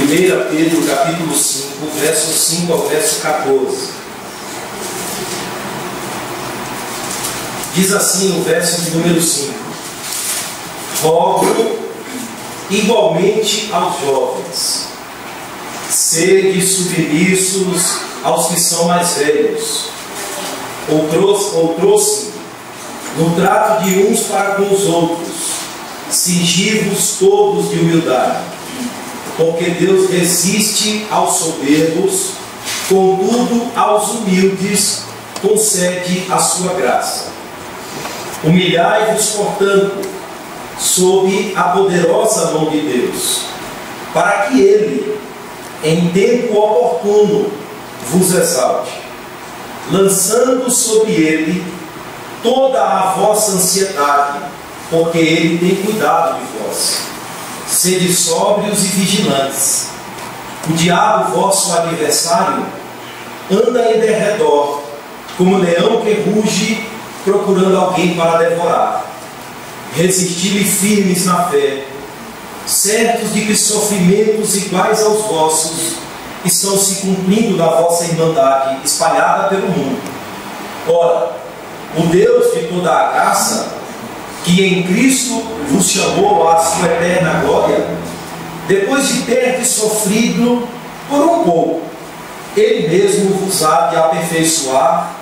1 Pedro capítulo 5, verso 5 ao verso 14. Diz assim o verso de número 5: rogo igualmente aos jovens, sede submissos aos que são mais velhos, ou trouxe no trato de uns para com os outros, cingivos todos de humildade, porque Deus resiste aos soberbos, contudo aos humildes concede a sua graça. Humilhai-vos, portanto, sob a poderosa mão de Deus, para que Ele, em tempo oportuno, vos exalte, lançando sobre Ele toda a vossa ansiedade, porque Ele tem cuidado de vós. Sede sóbrios e vigilantes. O diabo, vosso adversário, anda em derredor, como leão que ruge, procurando alguém para devorar. Resisti-lhe firmes na fé, certos de que sofrimentos iguais aos vossos estão se cumprindo na vossa irmandade espalhada pelo mundo. Ora, o Deus de toda a graça, que em Cristo vos chamou à sua eterna glória, depois de ter sofrido por um pouco, Ele mesmo vos há de aperfeiçoar,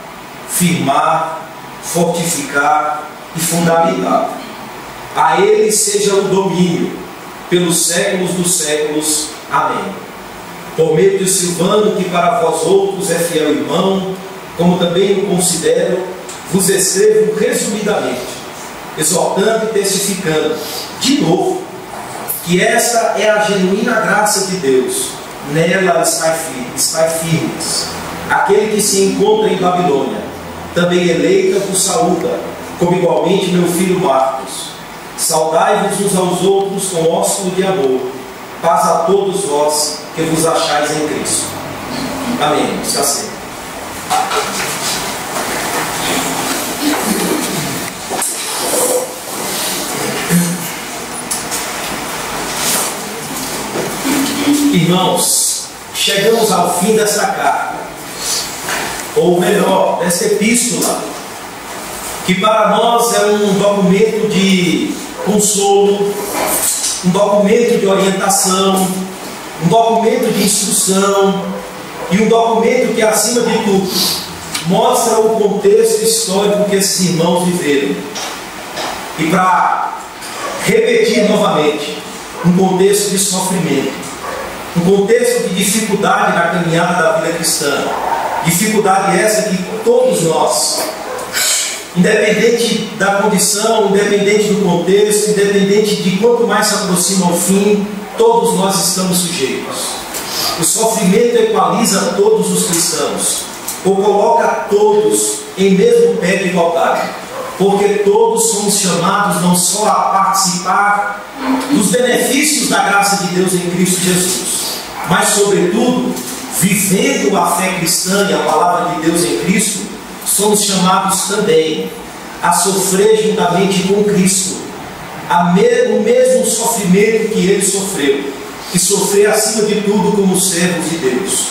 firmar, fortificar e fundamentar. A Ele seja o domínio pelos séculos dos séculos. Amém. Por meio de Silvano, que para vós outros é fiel irmão, como também o considero, vos escrevo resumidamente, exortando e testificando, de novo, que esta é a genuína graça de Deus. Nela estai firmes. Aquele que se encontra em Babilônia, também eleita, vos saúda, como igualmente meu filho Marcos. Saudai-vos uns aos outros com ósculo de amor. Paz a todos vós que vos achais em Cristo. Amém. Está certo. Irmãos, chegamos ao fim desta carta, ou melhor, desta epístola, que para nós é um documento de consolo, um documento de orientação, um documento de instrução e um documento que, acima de tudo, mostra o contexto histórico que esses irmãos viveram. E para repetir novamente, um contexto de sofrimento, um contexto de dificuldade na caminhada da vida cristã, dificuldade essa que todos nós, independente da condição, independente do contexto, independente de quanto mais se aproxima ao fim, todos nós estamos sujeitos. O sofrimento equaliza todos os cristãos, ou coloca todos em mesmo pé de igualdade, porque todos somos chamados não só a participar dos benefícios da graça de Deus em Cristo Jesus, mas sobretudo, vivendo a fé cristã e a palavra de Deus em Cristo, somos chamados também a sofrer juntamente com Cristo o mesmo sofrimento que Ele sofreu, e sofrer acima de tudo como servos de Deus,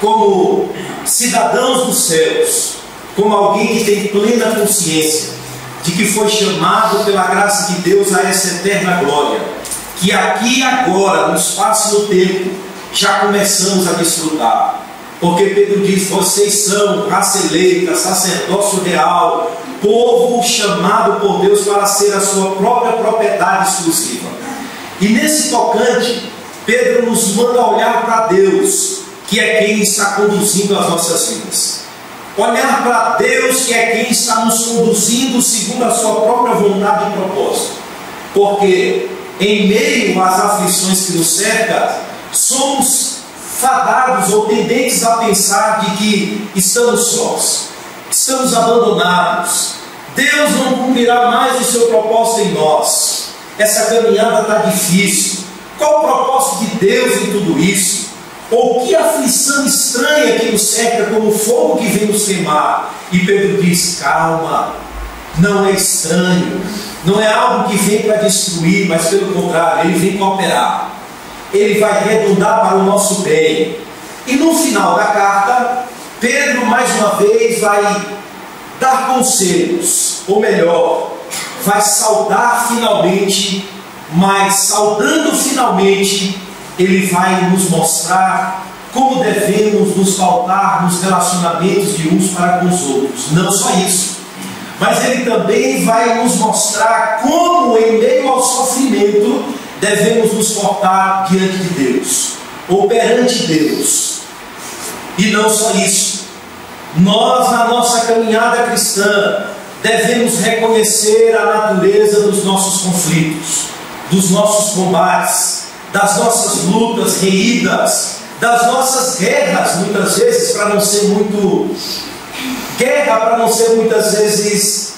como cidadãos dos céus, como alguém que tem plena consciência de que foi chamado pela graça de Deus a essa eterna glória, que aqui e agora, no espaço e no tempo, já começamos a desfrutar. Porque Pedro diz: vocês são raça eleita, sacerdócio real, povo chamado por Deus para ser a sua própria propriedade exclusiva. E nesse tocante, Pedro nos manda olhar para Deus, que é quem está conduzindo as nossas vidas. Olhar para Deus, que é quem está nos conduzindo segundo a sua própria vontade e propósito. Porque em meio às aflições que nos cercam, somos fadados ou tendentes a pensar de que estamos sós, estamos abandonados, Deus não cumprirá mais o seu propósito em nós, essa caminhada está difícil, qual o propósito de Deus em tudo isso? Ou que aflição estranha que nos cerca como fogo que vem nos queimar? E Pedro diz: calma, não é estranho, não é algo que vem para destruir, mas pelo contrário, ele vem cooperar. ele vai redundar para o nosso bem. E no final da carta, Pedro mais uma vez vai dar conselhos, ou melhor, vai saudar finalmente, mas saudando finalmente, ele vai nos mostrar como devemos nos pautar nos relacionamentos de uns para com os outros. Não só isso, mas ele também vai nos mostrar como, em meio ao sofrimento, devemos nos portar diante de Deus, ou perante Deus. E não só isso, nós, na nossa caminhada cristã, devemos reconhecer a natureza dos nossos conflitos, dos nossos combates, das nossas lutas reídas, das nossas guerras, muitas vezes, para não ser muito guerra, para não ser muitas vezes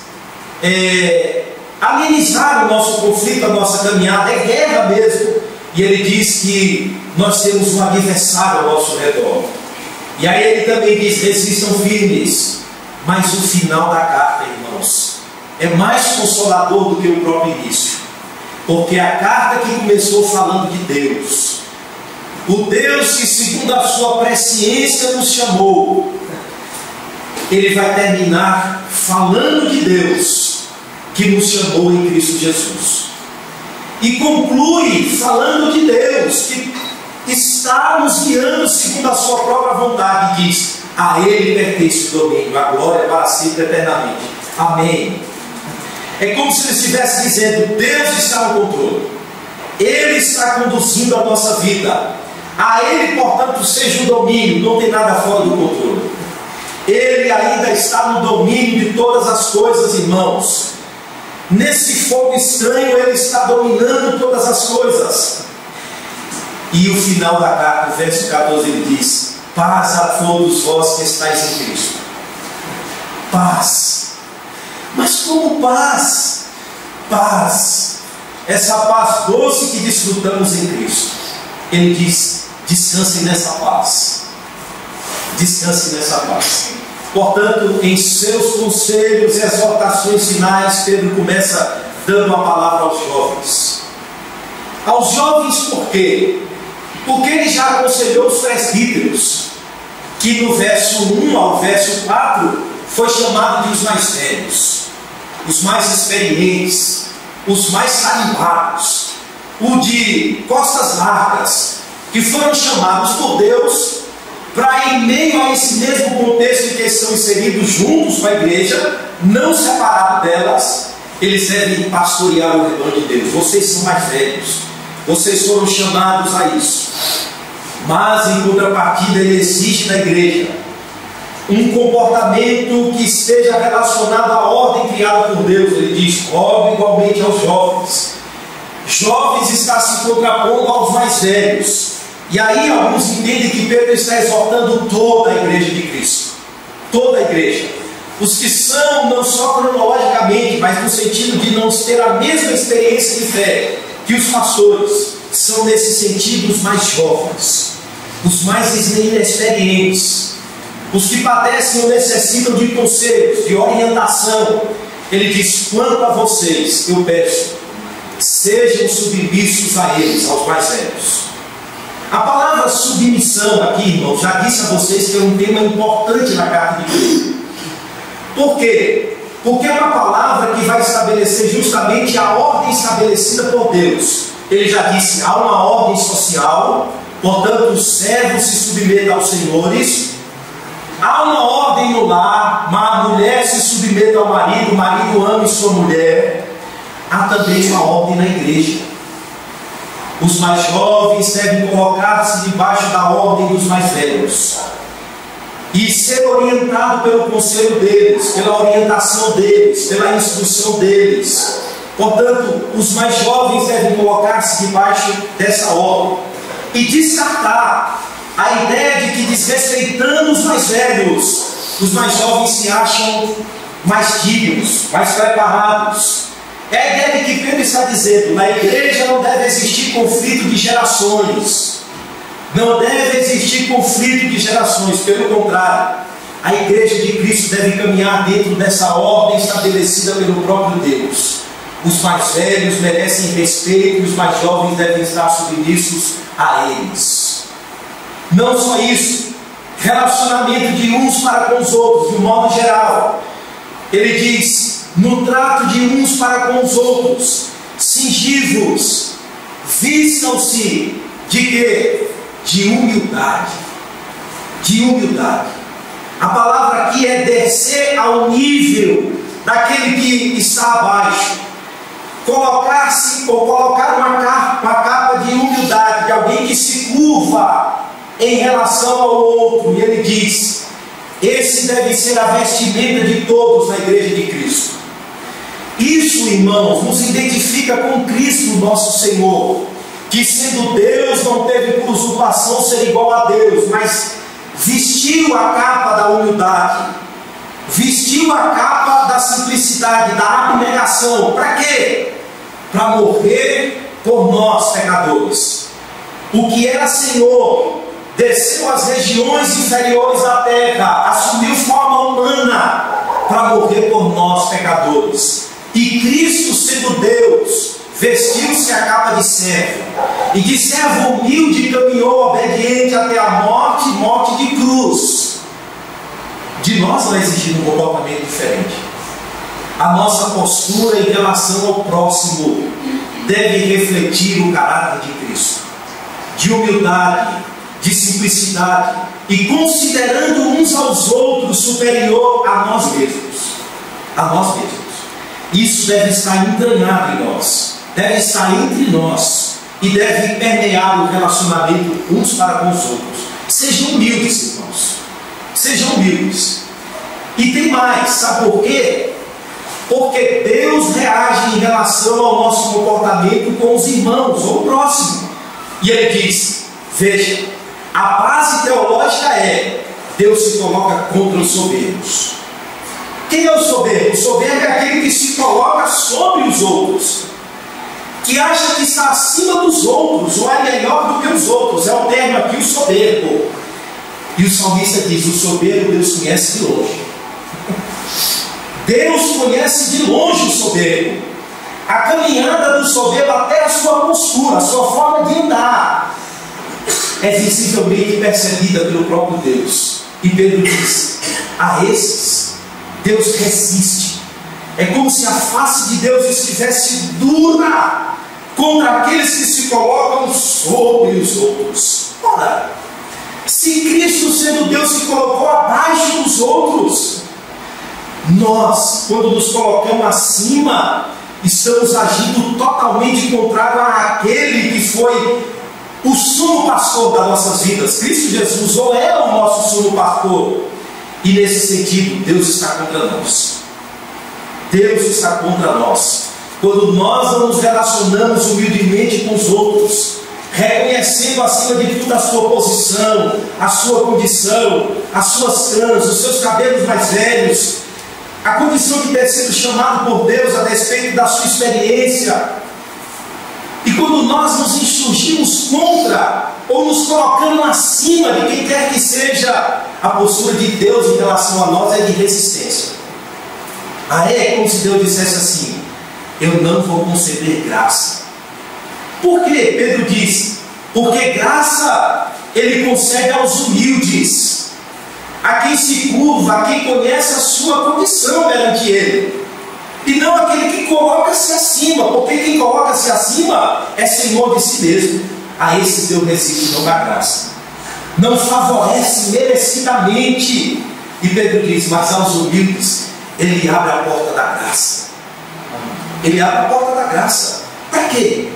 amenizar o nosso conflito, a nossa caminhada, é guerra mesmo. E ele diz que nós temos um adversário ao nosso redor. E aí ele também diz: resistam firmes. Mas o final da carta, irmãos, é mais consolador do que o próprio início, porque a carta que começou falando de Deus, o Deus que segundo a sua presciência nos chamou, ele vai terminar falando de Deus que nos chamou em Cristo Jesus, e conclui falando de Deus que está nos guiando segundo a sua própria vontade, e diz: a Ele pertence o domínio, a glória para sempre eternamente. Amém. É como se ele estivesse dizendo: Deus está no controle, Ele está conduzindo a nossa vida, a Ele, portanto, seja o domínio, não tem nada fora do controle. Ele ainda está no domínio de todas as coisas, irmãos. Nesse fogo estranho, Ele está dominando todas as coisas. E o final da carta, o verso 14, ele diz: paz a todos vós que estáis em Cristo. Paz. Mas como paz? Paz. Essa paz doce que desfrutamos em Cristo. Ele diz: descansem nessa paz. Descansem nessa paz. Portanto, em seus conselhos e exortações finais, Pedro começa dando a palavra aos jovens. Aos jovens por quê? Porque ele já aconselhou os presbíteros, que no verso 1 ao verso 4 foi chamado de os mais velhos, os mais experientes, os mais tarimbados, o de costas largas, que foram chamados por Deus para, em meio a esse mesmo contexto em que eles são inseridos juntos com a igreja, não separados delas, eles devem pastorear o rebanho de Deus. Vocês são mais velhos, vocês foram chamados a isso. Mas em contrapartida, ele exige da igreja um comportamento que esteja relacionado à ordem criada por Deus. Ele diz: rogue igualmente aos jovens. Jovens está se contrapondo aos mais velhos. E aí alguns entendem que Pedro está exortando toda a igreja de Cristo, toda a igreja, os que são não só cronologicamente, mas no sentido de não ter a mesma experiência de fé que os pastores, são nesse sentido os mais jovens, os mais inexperientes, os que padecem ou necessitam de conselhos, de orientação. Ele diz: quanto a vocês, eu peço, sejam submissos a eles, aos mais velhos. A palavra submissão aqui, irmãos, já disse a vocês que é um tema importante na carta de Pedro. Por quê? Porque é uma palavra que vai estabelecer justamente a ordem estabelecida por Deus. Ele já disse: há uma ordem social, portanto os servos se submetam aos senhores. Há uma ordem no lar, a mulher se submeta ao marido, o marido ame sua mulher. Há também uma ordem na igreja. Os mais jovens devem colocar-se debaixo da ordem dos mais velhos e ser orientado pelo conselho deles, pela orientação deles, pela instrução deles. Portanto, os mais jovens devem colocar-se debaixo dessa ordem e descartar a ideia de que, desrespeitando os mais velhos, os mais jovens se acham mais tímidos, mais preparados. É a ideia de que Pedro está dizendo: na igreja não deve existir conflito de gerações, não deve existir conflito de gerações. Pelo contrário, a igreja de Cristo deve caminhar dentro dessa ordem estabelecida pelo próprio Deus. os mais velhos merecem respeito e os mais jovens devem estar submissos a eles. Não só isso, relacionamento de uns para com os outros, de um modo geral. Ele diz, no trato de uns para com os outros, cingivos, vistam-se de quê? De humildade. De humildade. A palavra aqui é descer ao nível daquele que está abaixo. Colocar-se ou colocar uma capa de humildade, de alguém que se curva em relação ao outro. E ele diz, esse deve ser a vestimenta de todos na igreja de Cristo. Isso, irmãos, nos identifica com Cristo nosso Senhor, que sendo Deus não teve por usurpação ser igual a Deus, mas vestiu a capa da humildade, vestiu a capa da simplicidade, da abnegação. Para quê? Para morrer por nós pecadores. O que era Senhor desceu às regiões inferiores da terra, assumiu forma humana para morrer por nós pecadores. E Cristo, sendo Deus, vestiu-se a capa de servo, e de servo humilde caminhou obediente até a morte, morte de cruz. De nós vai exigir um comportamento diferente. A nossa postura em relação ao próximo deve refletir o caráter de Cristo, de humildade, de simplicidade, e considerando uns aos outros superior a nós mesmos. A nós mesmos. Isso deve estar entranhado em nós, deve estar entre nós e deve permear o relacionamento uns para com os outros. Sejam humildes, irmãos. Sejam humildes. E tem mais, sabe por quê? Porque Deus reage em relação ao nosso comportamento com os irmãos ou o próximo. E Ele diz, veja, a base teológica é, Deus se coloca contra os soberbos. Quem é o soberbo? O soberbo é aquele que se coloca sobre os outros, que acha que está acima dos outros, ou é melhor do que os outros. É o termo aqui, o soberbo. E o salmista diz, o soberbo Deus conhece de longe. Deus conhece de longe o soberbo. A caminhada do soberbo, até a sua postura, a sua forma de andar, é visivelmente percebida pelo próprio Deus. E Pedro diz, a esses Deus resiste. É como se a face de Deus estivesse dura contra aqueles que se colocam sobre os outros. Ora, se Cristo, sendo Deus, se colocou abaixo dos outros, nós, quando nos colocamos acima, estamos agindo totalmente contrário àquele que foi o sumo pastor das nossas vidas. Cristo Jesus ou é o nosso sumo pastor. E nesse sentido, Deus está contra nós. Deus está contra nós. Quando nós não nos relacionamos humildemente com os outros, reconhecendo acima de tudo a sua posição, a sua condição, as suas trans, os seus cabelos mais velhos, a condição de ter sido chamado por Deus a respeito da sua experiência. E quando nós nos insurgimos contra, ou nos colocamos acima de quem quer que seja, a postura de Deus em relação a nós é de resistência. É como se Deus dissesse assim, eu não vou conceder graça. Por quê? Pedro diz, porque graça Ele concede aos humildes, a quem se curva, a quem conhece a sua condição perante Ele, e não aquele que coloca-se acima, porque quem coloca-se acima é senhor de si mesmo. A esses Deus resiste, não dá graça, não favorece merecidamente. E Pedro diz, mas aos humildes Ele abre a porta da graça. Ele abre a porta da graça. Para quê?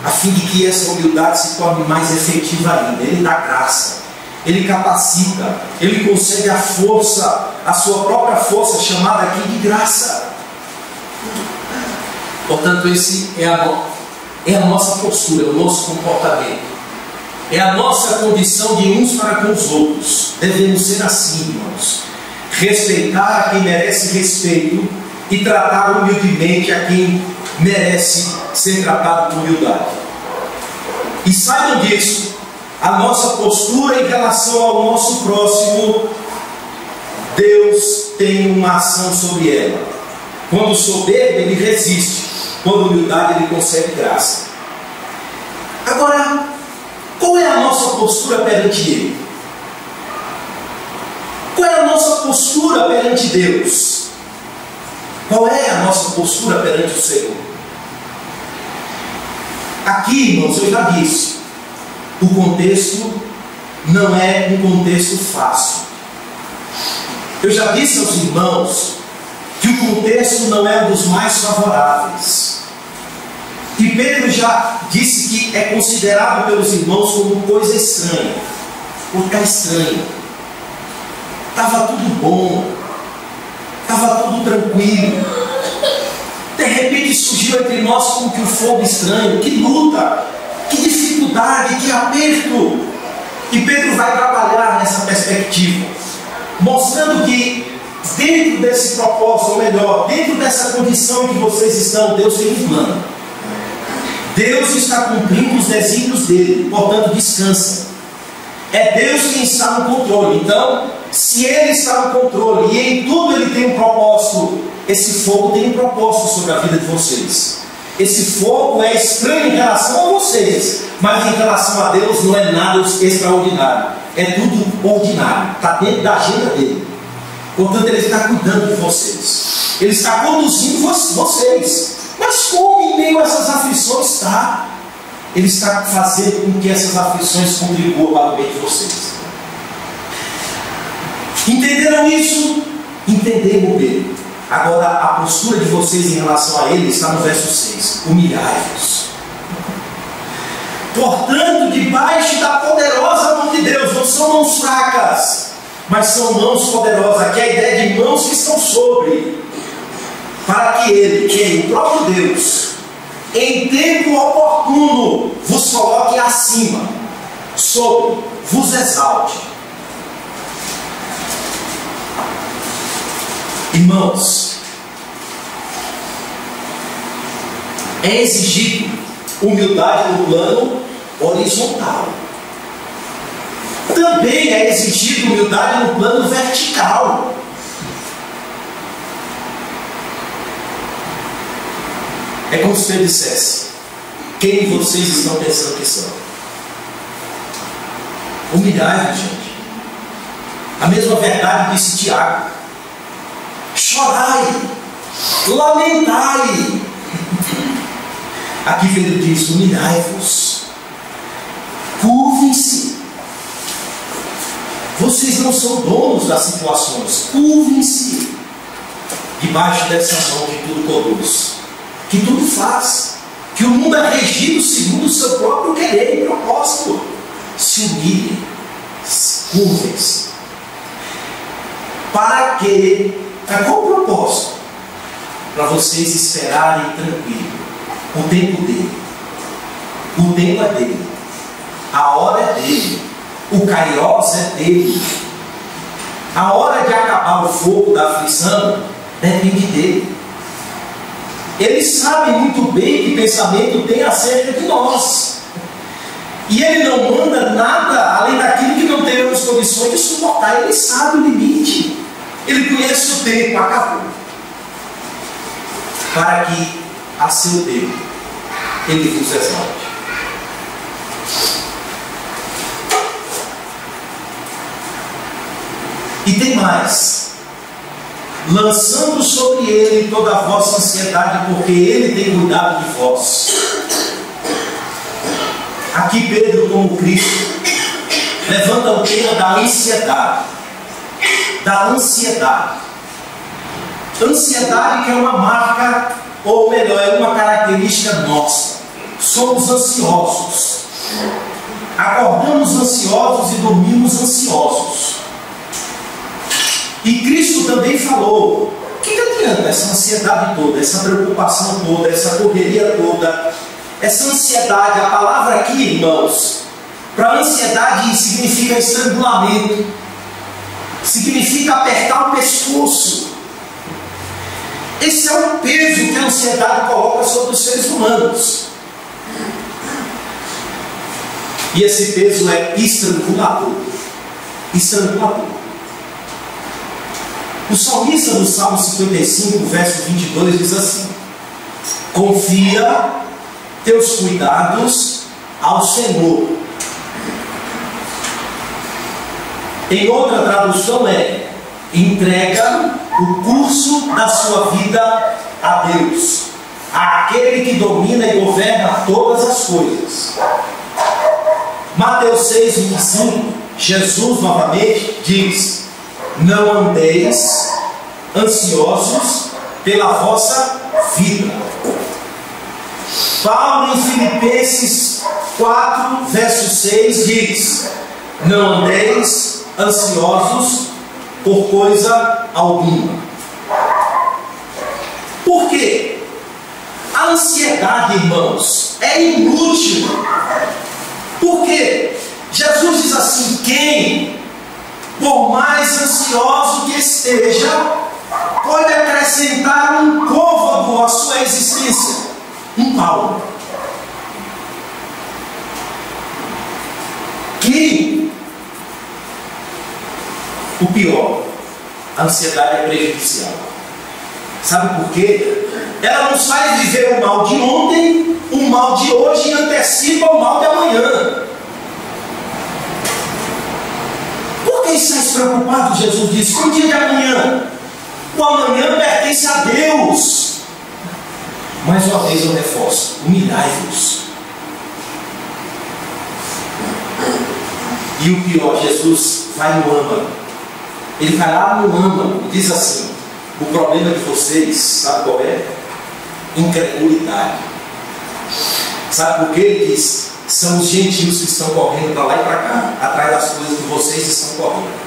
A fim de que essa humildade se torne mais efetiva ainda. Ele dá graça, Ele capacita, Ele concede a força, a sua própria força, chamada aqui de graça. Portanto, esse é a nossa postura, é o nosso comportamento, é a nossa condição de uns para com os outros. Devemos ser assim, irmãos. Respeitar a quem merece respeito e tratar humildemente a quem merece ser tratado com humildade. E saibam disso, a nossa postura em relação ao nosso próximo, Deus tem uma ação sobre ela. Quando o soberbo, ele resiste. quando humildade ele concede graça. Agora, qual é a nossa postura perante Ele? Qual é a nossa postura perante Deus? Qual é a nossa postura perante o Senhor? Aqui, irmãos, eu já disse, o contexto não é um contexto fácil. Eu já disse aos irmãos que o contexto não é um dos mais favoráveis. E Pedro já disse que é considerado pelos irmãos como coisa estranha. Por ficar estranho. Estava tudo bom. Estava tudo tranquilo. De repente surgiu entre nós como que um fogo estranho. Que luta, que dificuldade, que aperto. E Pedro vai trabalhar nessa perspectiva, mostrando que dentro desse propósito, ou melhor, dentro dessa condição em que vocês estão, Deus tem um plano. Deus está cumprindo os desígnios dele, portanto descansa. É Deus quem está no controle. Então, se Ele está no controle e em tudo Ele tem um propósito, esse fogo tem um propósito sobre a vida de vocês. Esse fogo é estranho em relação a vocês, mas em relação a Deus não é nada extraordinário. É tudo ordinário, está dentro da agenda dele. Portanto, Ele está cuidando de vocês. Ele está conduzindo vocês. Mas como em meio a essas aflições está? Ele está fazendo com que essas aflições contribuam para o bem de vocês. Entenderam isso? Entenderam bem. Agora, a postura de vocês em relação a Ele está no verso 6. Humilhai-vos. Portanto, debaixo da poderosa mão de Deus, não são mãos fracas, mas são mãos poderosas. Aqui é a ideia de mãos que estão sobre, para que Ele, que é o próprio Deus, em tempo oportuno, vos coloque acima, sobre, vos exalte. Irmãos, é exigido humildade no plano horizontal. Também é exigido humildade no plano vertical. É como se ele dissesse: quem vocês estão pensando que são? Humilhai-vos, gente. A mesma verdade disse Tiago: chorai, lamentai. Aqui Pedro diz: humilhai-vos, curvem-se. Vocês não são donos das situações. Curvem-se debaixo dessa mão que tudo conduz, que tudo faz, que o mundo é regido segundo o seu próprio querer e propósito. Se humilhem, curvem-se. Para quê? Para qual propósito? Para vocês esperarem tranquilo o tempo dele. O tempo é dele, a hora é dele, o kairos é dele. A hora de acabar o fogo da aflição depende dele. Ele sabe muito bem que pensamento tem acerca de nós, e ele não manda nada além daquilo que não temos condições de suportar. Ele sabe o limite, ele conhece o tempo, acabou, para que a seu tempo ele vos exalte. E tem mais: lançando sobre ele toda a vossa ansiedade, porque ele tem cuidado de vós. Aqui Pedro, como Cristo, levanta o tema da ansiedade. Da ansiedade. Ansiedade que é uma marca, ou melhor, é uma característica nossa. Somos ansiosos. Acordamos ansiosos e dormimos ansiosos. E Cristo também falou: o que adianta essa ansiedade toda, essa preocupação toda, essa correria toda, essa ansiedade? A palavra aqui, irmãos, para ansiedade significa estrangulamento, significa apertar o pescoço. Esse é o peso que a ansiedade coloca sobre os seres humanos. E esse peso é estrangulador. Estrangulador. O salmista no Salmo 55, verso 22, diz assim: Confia teus cuidados ao Senhor. Em outra tradução entrega o curso da sua vida a Deus, àquele que domina e governa todas as coisas. Mateus 6:25, Jesus novamente diz: não andeis ansiosos pela vossa vida. Paulo em Filipenses 4, verso 6 diz: não andeis ansiosos por coisa alguma. Por quê? A ansiedade, irmãos, é inútil. Por quê? Jesus diz assim: quem, por mais ansioso que esteja, pode acrescentar um côvado à sua existência, um palmo. Que o pior, a ansiedade é prejudicial. Sabe por quê? Ela nos faz viver o mal de ontem, o mal de hoje, e antecipa o mal de amanhã. Por que estás preocupado? Jesus disse: com o dia de amanhã. O amanhã pertence a Deus. Mais uma vez eu reforço: humilhai-vos. E o pior, Jesus vai no âmago. Ele vai lá no âmago e diz assim: o problema de vocês, sabe qual é? Incredulidade. Sabe por que ele diz? São os gentios que estão correndo para lá e para cá, atrás das coisas que vocês estão correndo.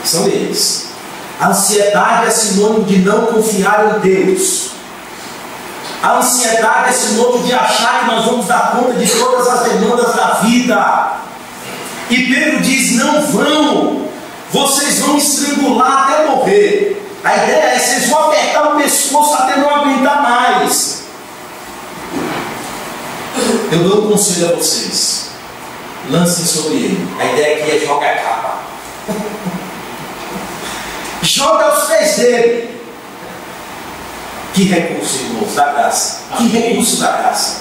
São eles. A ansiedade é sinônimo de não confiar em Deus. A ansiedade é sinônimo de achar que nós vamos dar conta de todas as demandas da vida. E Pedro diz: não vão, vocês vão estrangular até morrer. A ideia é: vocês vão apertar o pescoço até não aguentar mais. Eu dou um conselho a vocês: lancem sobre ele. A ideia aqui é: joga a capa. Joga aos pés dele. Que recurso, irmãos, da graça. Que recurso da graça.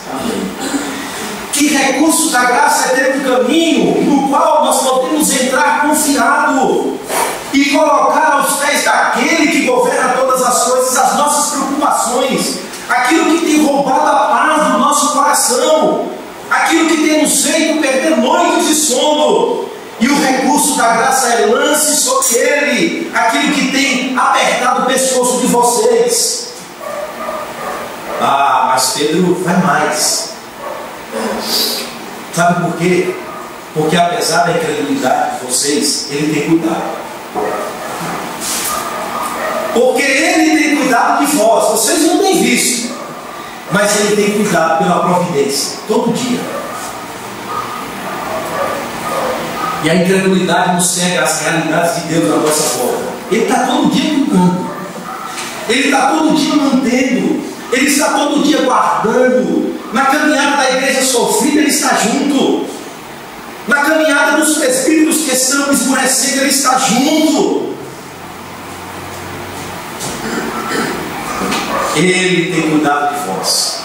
Que recurso da graça é ter um caminho no qual nós podemos entrar confiado e colocar aos pés daquele que governa todas as coisas as nossas preocupações, aquilo que tem roubado a paz do nosso coração, aquilo que tem nos feito perder noites de sono. E o recurso da graça é: lance sobre ele aquilo que tem apertado o pescoço de vocês. Ah, mas Pedro vai mais. Sabe por quê? Porque apesar da incredulidade de vocês, ele tem cuidado. Porque ele tem cuidado de vós. Vocês não têm visto, mas ele tem cuidado pela providência, todo dia. E a incredulidade nos cega às realidades de Deus à nossa volta. Ele está todo dia cuidando. Ele está todo dia mantendo. Ele está todo dia guardando. Na caminhada da igreja sofrida, ele está junto. Na caminhada dos presbíteros que estão esmorecendo, ele está junto. Ele tem cuidado de vós.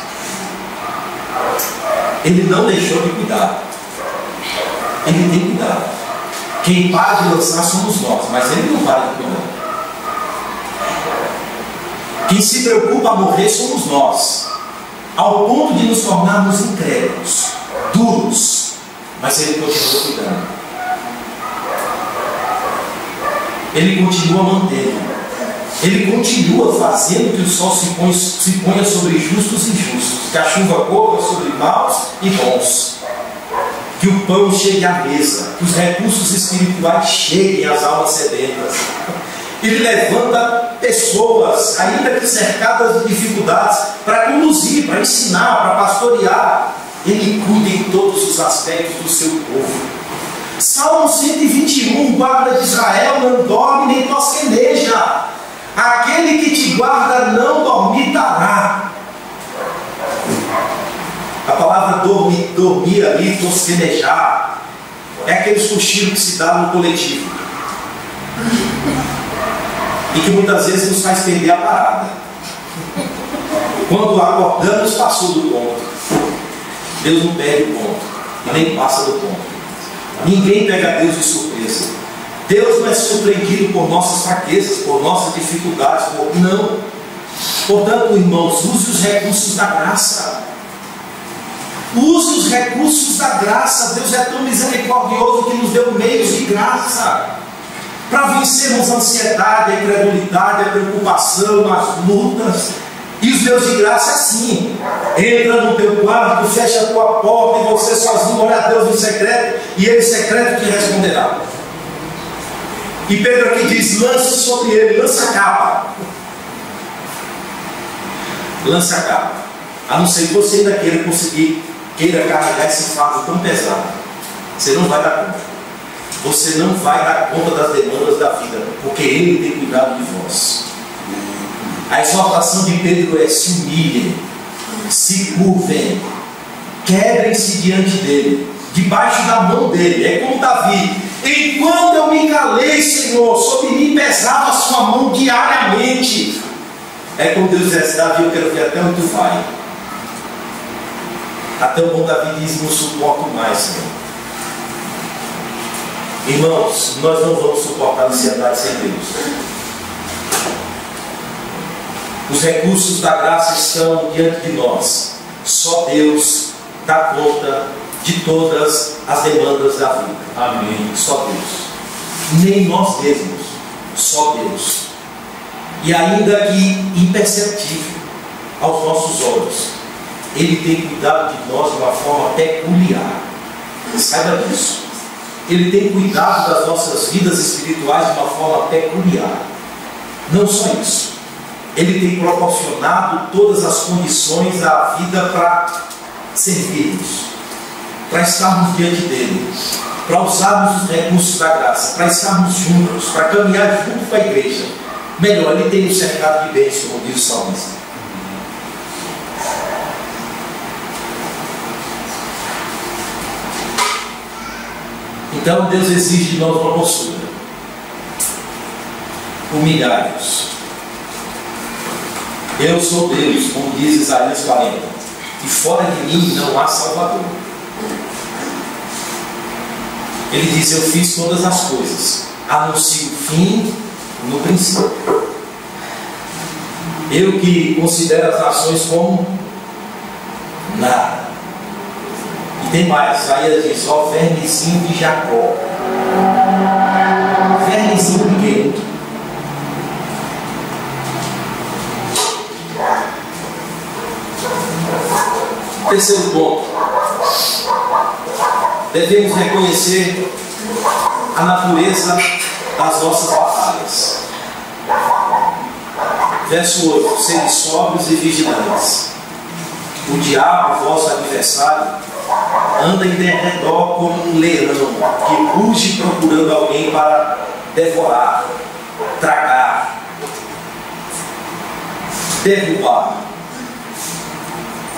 Ele não deixou de cuidar. Ele tem cuidado. Quem para de lançar somos nós, mas ele não para de cuidar. Quem se preocupa a morrer somos nós, ao ponto de nos tornarmos incrédulos, duros, mas ele continua cuidando. Ele continua mantendo. Ele continua fazendo que o sol se ponha sobre justos e injustos, que a chuva corra sobre maus e bons, que o pão chegue à mesa, que os recursos espirituais cheguem às almas sedentas. Ele levanta pessoas, ainda que cercadas de dificuldades, para conduzir, para ensinar, para pastorear. Ele cuida em todos os aspectos do seu povo. Salmo 121, guarda de Israel não dorme nem tosqueneja. Aquele que te guarda não dormitará. A palavra dormir ali, tosquenejar, é aqueles cochilos que se dá no coletivo e que muitas vezes nos faz perder a parada. Quando acordamos, passou do ponto. Deus não perde o ponto e nem passa do ponto. Ninguém pega Deus de surpresa. Deus não é surpreendido por nossas fraquezas, por nossas dificuldades, não. Portanto, irmãos, use os recursos da graça. Use os recursos da graça. Deus é tão misericordioso que nos deu meios de graça para vencermos a ansiedade, a incredulidade, a preocupação, as lutas. E os Deus de graça é assim: entra no teu quarto, fecha a tua porta e você sozinho olha a Deus em secreto, e Ele em secreto te responderá. E Pedro aqui diz: lance sobre ele, lança a capa. Lança a capa. A não ser que você ainda queira carregar esse fardo tão pesado. Você não vai dar conta. Você não vai dar conta das demandas da vida, porque Ele tem cuidado de vós. A exortação de Pedro é: se humilhem, se curvem, quebrem-se diante dele, debaixo da mão dele. É como Davi: enquanto eu me calei, Senhor, sobre mim pesava a sua mão diariamente. É como Deus diz: Davi, eu quero ver até onde tu vai. Até o bom Davi diz: não suporto mais, Senhor. Irmãos, nós não vamos suportar a ansiedade sem Deus. Os recursos da graça estão diante de nós. Só Deus dá conta de todas as demandas da vida. Amém. Só Deus. Nem nós mesmos. Só Deus. E ainda que imperceptível aos nossos olhos, Ele tem cuidado de nós de uma forma peculiar. Saiba disso. Ele tem cuidado das nossas vidas espirituais de uma forma peculiar. Não só isso. Ele tem proporcionado todas as condições da vida para servirmos, para estarmos diante dele, para usarmos os recursos da graça, para estarmos juntos, para caminhar junto com a igreja. Melhor, Ele tem nos cercado de bênçãos, como diz o salmista. Então Deus exige de nós uma postura: humilhai-vos. Eu sou Deus, como diz Isaías 40, e fora de mim não há Salvador. Ele diz: eu fiz todas as coisas, anuncio o fim no princípio. Eu que considero as nações como nada. E tem mais, Isaías diz: ó vermezinho de Jacó. Vermezinho pequeno. Terceiro ponto: devemos reconhecer a natureza das nossas batalhas. Verso 8: sede sóbrios e vigilantes. O diabo, vosso adversário, anda em derredor como um leão que ruge procurando alguém para devorar, tragar, derrubar.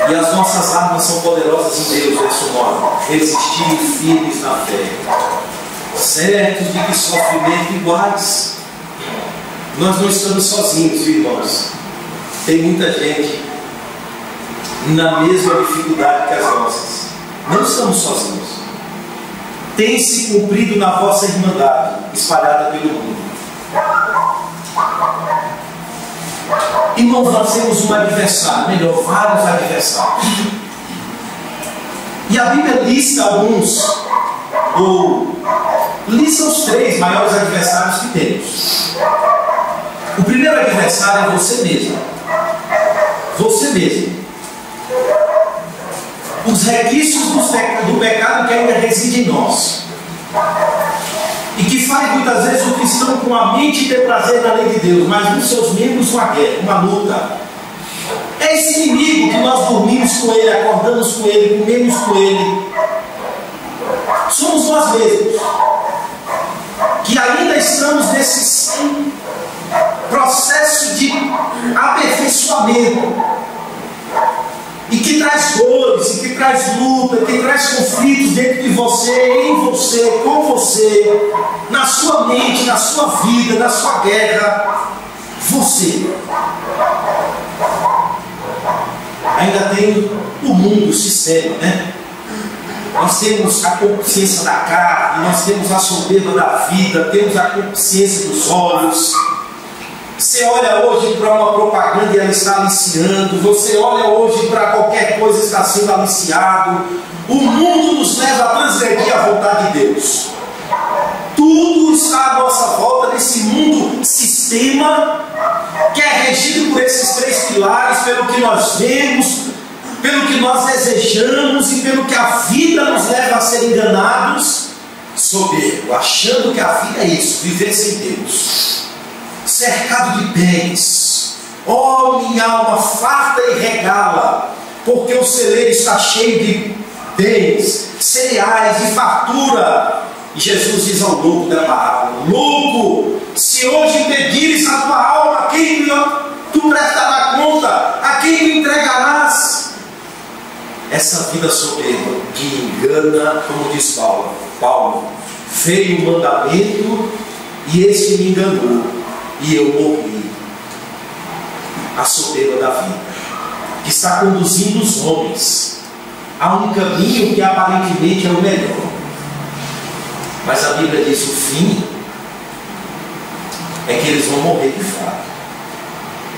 E as nossas armas são poderosas em Deus, verso 9: resistir firmes na fé, certos de que sofrimento iguais. Nós não estamos sozinhos, irmãos. Tem muita gente na mesma dificuldade que as nossas. Não estamos sozinhos. Tem se cumprido na vossa irmandade, espalhada pelo mundo. Irmãos, nós temos um adversário, melhor, vários adversários. E a Bíblia lista alguns, ou lista os 3 maiores adversários que temos. O primeiro adversário é você mesmo. Você mesmo. Os requisitos do pecado que ainda reside em nós. E que faz muitas vezes o cristão com a mente ter prazer na lei de Deus, mas nos seus membros uma guerra, uma luta. É esse inimigo que nós dormimos com ele, acordamos com ele, comemos com ele. Somos nós mesmos, que ainda estamos nesse processo de aperfeiçoamento, e que traz dores, e que traz luta, e que traz conflitos dentro de você, em você, com você, na sua mente, na sua vida, na sua guerra. Você. ainda tem o mundo, o sistema, né? Nós temos a consciência da carne, nós temos a soberba da vida, temos a consciência dos olhos. Você olha hoje para uma propaganda e ela está aliciando, você olha hoje para qualquer coisa e está sendo aliciado. O mundo nos leva a transgredir a vontade de Deus. Tudo está à nossa volta nesse mundo sistema que é regido por esses três pilares, pelo que nós vemos, pelo que nós desejamos e pelo que a vida nos leva a ser enganados, soberbo, achando que a vida é isso, viver sem Deus, cercado de bens. Oh, minha alma, farta e regala, porque o celeiro está cheio de bens, cereais, de fartura. E Jesus diz ao louco da parábola: louco, se hoje pedires a tua alma, a quem tu prestarás conta? A quem tu entregarás? Essa vida soberba que engana, como diz Paulo, veio o mandamento e este me enganou e eu morri. A soberba da vida, que está conduzindo os homens a um caminho que aparentemente é o melhor. Mas a Bíblia diz: o fim é que eles vão morrer de fato.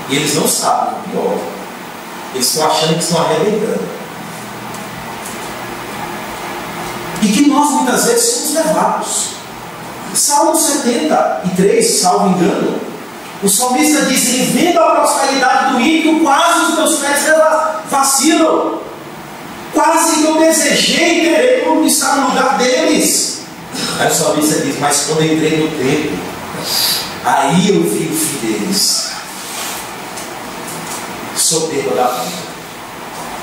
E eles não sabem o pior. Eles estão achando que estão arrebentando. E que nós muitas vezes somos levados. Salmo 73, salvo engano, o salmista diz: em vendo a prosperidade do ímpio, quase os meus pés vacilam. Quase que eu desejei querer estar no lugar deles. Aí o salmista diz: mas quando eu entrei no templo, aí eu vi o fim deles. Soberba da vida,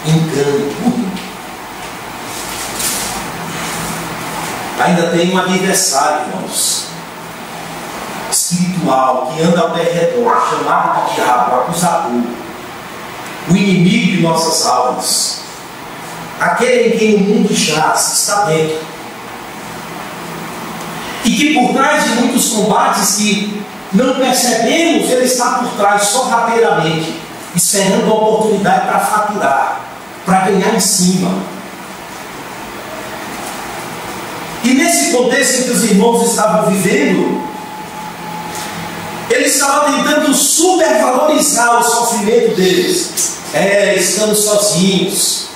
engano. Ainda tem um adversário, irmãos, espiritual, que anda ao derredor, chamado de diabo, o acusador, o inimigo de nossas almas, aquele em quem o mundo jaz, está dentro, e que por trás de muitos combates que não percebemos, ele está por trás sorrateiramente, esperando a oportunidade para faturar, para ganhar em cima. E nesse contexto em que os irmãos estavam vivendo, ele estava tentando supervalorizar o sofrimento deles. Estamos sozinhos,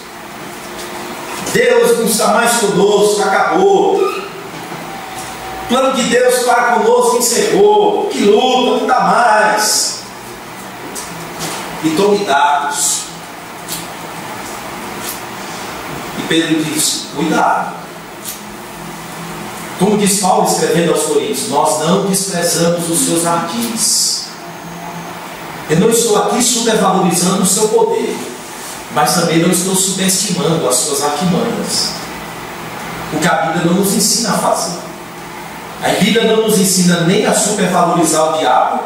Deus não está mais conosco, acabou. O plano de Deus para conosco encerrou. Que luta, não dá mais. E tome dados. E Pedro disse: cuidado. Como diz Paulo escrevendo aos Coríntios: nós não desprezamos os seus ardis. Eu não estou aqui supervalorizando o seu poder, mas também não estou subestimando as suas artimanhas. O que a Bíblia não nos ensina a fazer. A Bíblia não nos ensina nem a supervalorizar o diabo,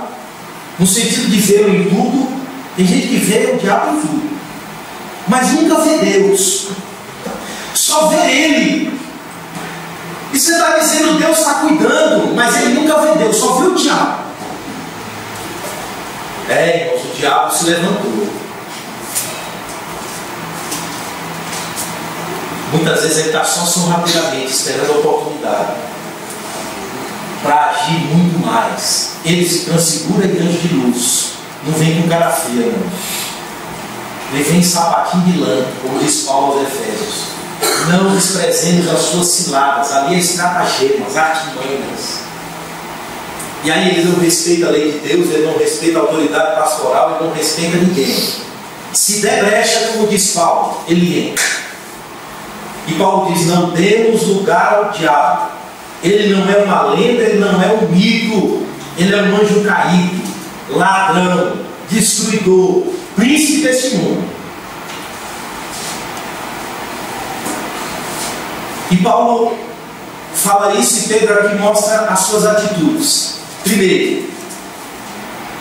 no sentido de vê-lo em tudo. Tem gente que vê o diabo em tudo, mas nunca vê Deus, só vê Ele. E você está dizendo: Deus está cuidando, mas ele nunca vê Deus, só viu o diabo. Irmãos, o diabo se levantou. Muitas vezes ele está só sorrateiramente esperando a oportunidade para agir muito mais. Ele se transfigura em anjo de luz, não vem com cara feia, não. Ele vem em sapatinho de lã, como diz Paulo aos Efésios. Não desprezemos as suas ciladas, ali é estratagemas, artimanhas. E aí ele não respeita a lei de Deus, ele não respeita a autoridade pastoral, ele não respeita ninguém. Se der brecha, como diz Paulo, ele entra. E Paulo diz: não demos lugar ao diabo. Ele não é uma lenda, ele não é um mito, ele é um anjo caído, ladrão, destruidor, príncipe deste mundo. E Paulo fala isso, e Pedro aqui mostra as suas atitudes. Primeiro,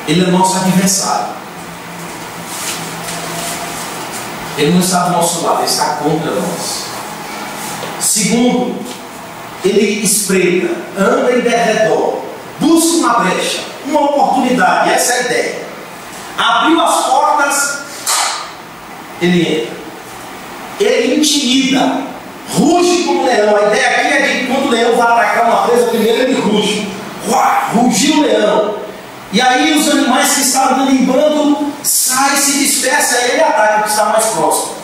ele é nosso adversário. Ele não está do nosso lado, ele está contra nós. Segundo, ele espreita, anda em derredor, busca uma brecha, uma oportunidade. Essa é a ideia. Abriu as portas ele entra. Ele intimida, ruge como leão. A ideia aqui é de que quando o leão vai atacar uma presa, primeiro ele ruge. Rugiu o leão. E aí os animais que estavam andando em bando saem, se dispersam e ele ataca o que está mais próximo.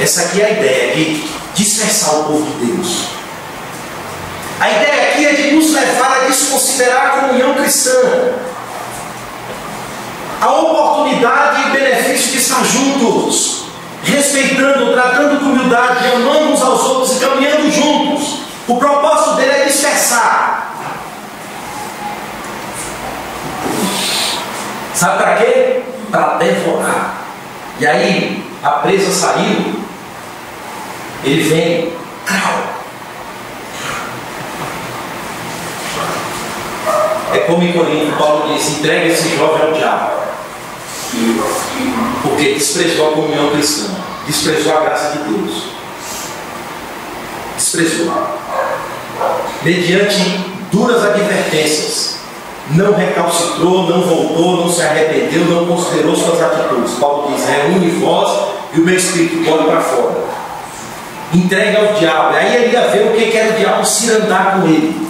Essa aqui é a ideia de dispersar o povo de Deus. A ideia aqui é de nos levar a desconsiderar a comunhão cristã, a oportunidade e o benefício de estar juntos, respeitando, tratando com humildade, amando uns aos outros e caminhando juntos. O propósito dele é dispersar. Sabe para quê? Para devorar. E aí, a presa saiu, ele vem, é como em Corinto, Paulo diz: entregue esse jovem ao diabo, porque desprezou a comunhão cristã, desprezou a graça de Deus, desprezou, mediante duras advertências, não recalcitrou, não voltou, não se arrependeu, não considerou suas atitudes. Paulo diz: reúne voz e o meu espírito bota para fora. Entregue ao diabo. Aí ele ia ver o que era o diabo, se andar com ele.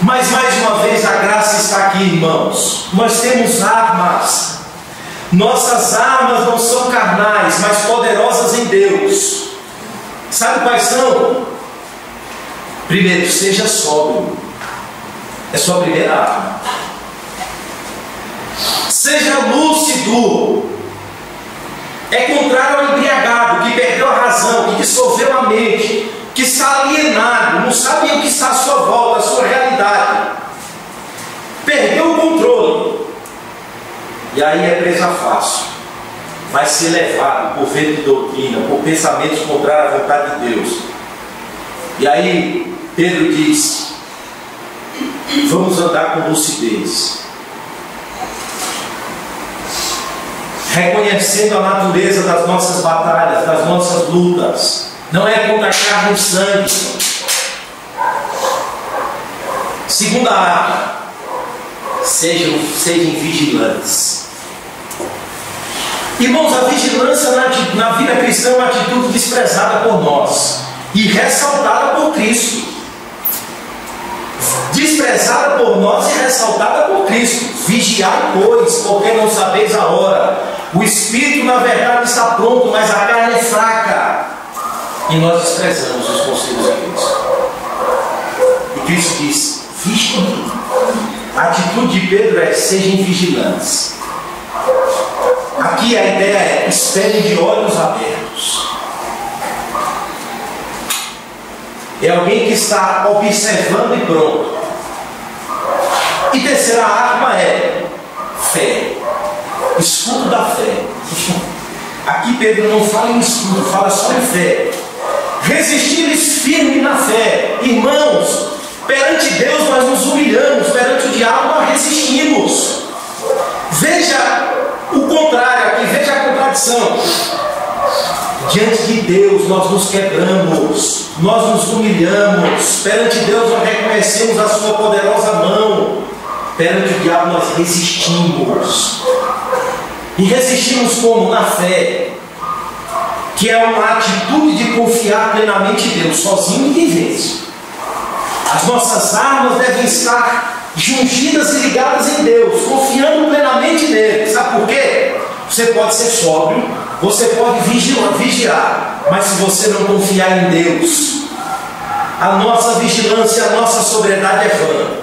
Mas mais uma vez a graça está aqui, irmãos. Nós temos armas. Nossas armas não são carnais, mas poderosas em Deus. Sabe quais são? Primeiro, seja sóbrio. É sua primeira arma. Seja lúcido. É contrário ao embriagado, que perdeu a razão, que dissolveu a mente, que está alienado, não sabe o que está à sua volta, a sua realidade. Perdeu o controle. E aí é presa fácil. Vai ser levado por vento de doutrina, por pensamentos contrários à vontade de Deus. E aí Pedro diz: vamos andar com lucidez, reconhecendo a natureza das nossas batalhas, das nossas lutas. Não é contra carne e sangue. Segunda arma: sejam vigilantes. Irmãos, a vigilância na vida cristã é uma atitude desprezada por nós e ressaltada por Cristo. Desprezada por nós e ressaltada por Cristo. Vigiai, pois, porque não sabeis a hora. O espírito, na verdade, está pronto, mas a carne é fraca. E nós desprezamos os conselhos de Cristo. E Cristo diz: vigiem. A atitude de Pedro é: sejam vigilantes. Aqui a ideia é: esperem de olhos abertos. É alguém que está observando e pronto. E terceira arma é fé. Escudo da fé. Aqui Pedro não fala em escudo, fala só em fé. Resistir firme na fé. Irmãos, perante Deus nós nos humilhamos, perante o diabo nós resistimos. Veja o contrário aqui, veja a contradição. Diante de Deus nós nos quebramos, nós nos humilhamos. Perante Deus nós reconhecemos a sua poderosa mão. Perante o diabo nós resistimos. E resistimos como? Na fé, que é uma atitude de confiar plenamente em Deus. Sozinho ninguém vence. As nossas armas devem estar jungidas e ligadas em Deus, confiando plenamente nele. Sabe por quê? Você pode ser sóbrio, você pode vigiar, mas se você não confiar em Deus, a nossa vigilância, a nossa sobriedade é vã.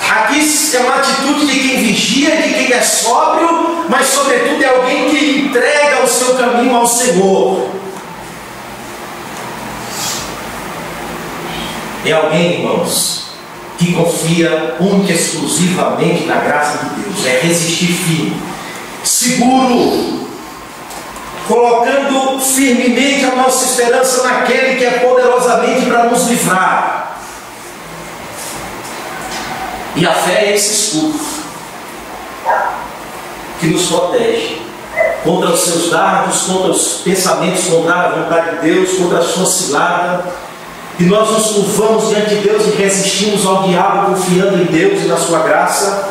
Aqui é uma atitude de quem vigia, de quem é sóbrio, mas sobretudo é alguém que entrega o seu caminho ao Senhor. É alguém, irmãos, que confia única e exclusivamente na graça de Deus. É resistir firme, seguro, colocando firmemente a nossa esperança naquele que é poderosamente para nos livrar. E a fé é esse escudo que nos protege contra os seus dardos, contra os pensamentos contrários à vontade de Deus, contra a sua cilada. E nós nos curvamos diante de Deus e resistimos ao diabo, confiando em Deus e na sua graça.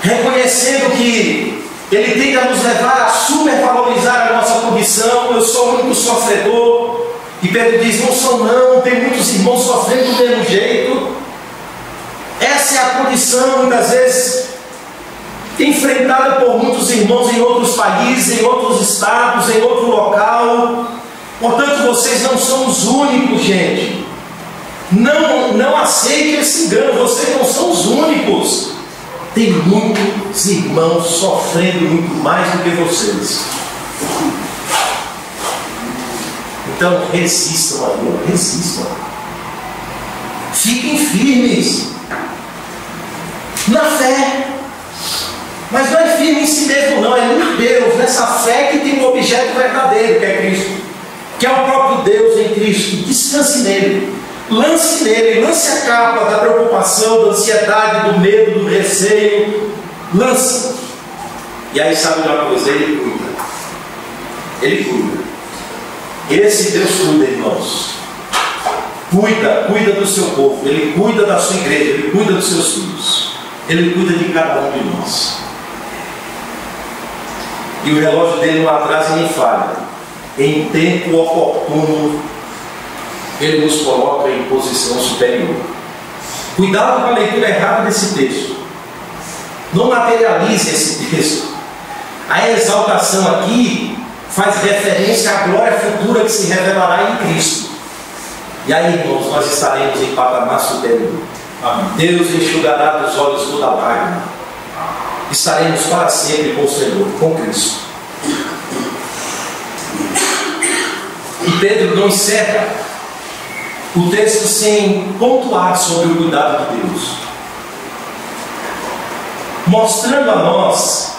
reconhecendo que ele tende a nos levar a supervalorizar a nossa condição. Eu sou o único sofredor. E Pedro diz: não sou não, tem muitos irmãos sofrendo do mesmo jeito. Essa é a condição, muitas vezes, enfrentada por muitos irmãos em outros países, em outros estados, em outro local. Portanto, vocês não são os únicos, gente. Não aceitem esse engano, vocês não são os únicos. Tem muitos irmãos sofrendo muito mais do que vocês. Então resistam a Deus, resistam. Fiquem firmes na fé. Mas não é firme em si mesmo não, é em Deus, nessa fé que tem um objeto verdadeiro, que é Cristo, que é o próprio Deus em Cristo. Descanse nele, lance a capa da preocupação, da ansiedade, do medo, do receio. Lance. E aí sabe de uma coisa? Ele cuida. Ele cuida. Esse Deus cuida, irmãos. Cuida do seu povo. Ele cuida da sua igreja. Ele cuida dos seus filhos. Ele cuida de cada um de nós. E o relógio dele não atrasa nem falha. Em tempo oportuno, ele nos coloca em posição superior. Cuidado com a leitura errada desse texto. Não materialize esse texto. A exaltação aqui faz referência à glória futura que se revelará em Cristo. E aí, irmãos, nós estaremos em patamar superior. Amém. Deus enxugará dos olhos toda lágrima. Estaremos para sempre com o Senhor, com Cristo. E Pedro não encerra o texto sem pontuar sobre o cuidado de Deus, mostrando a nós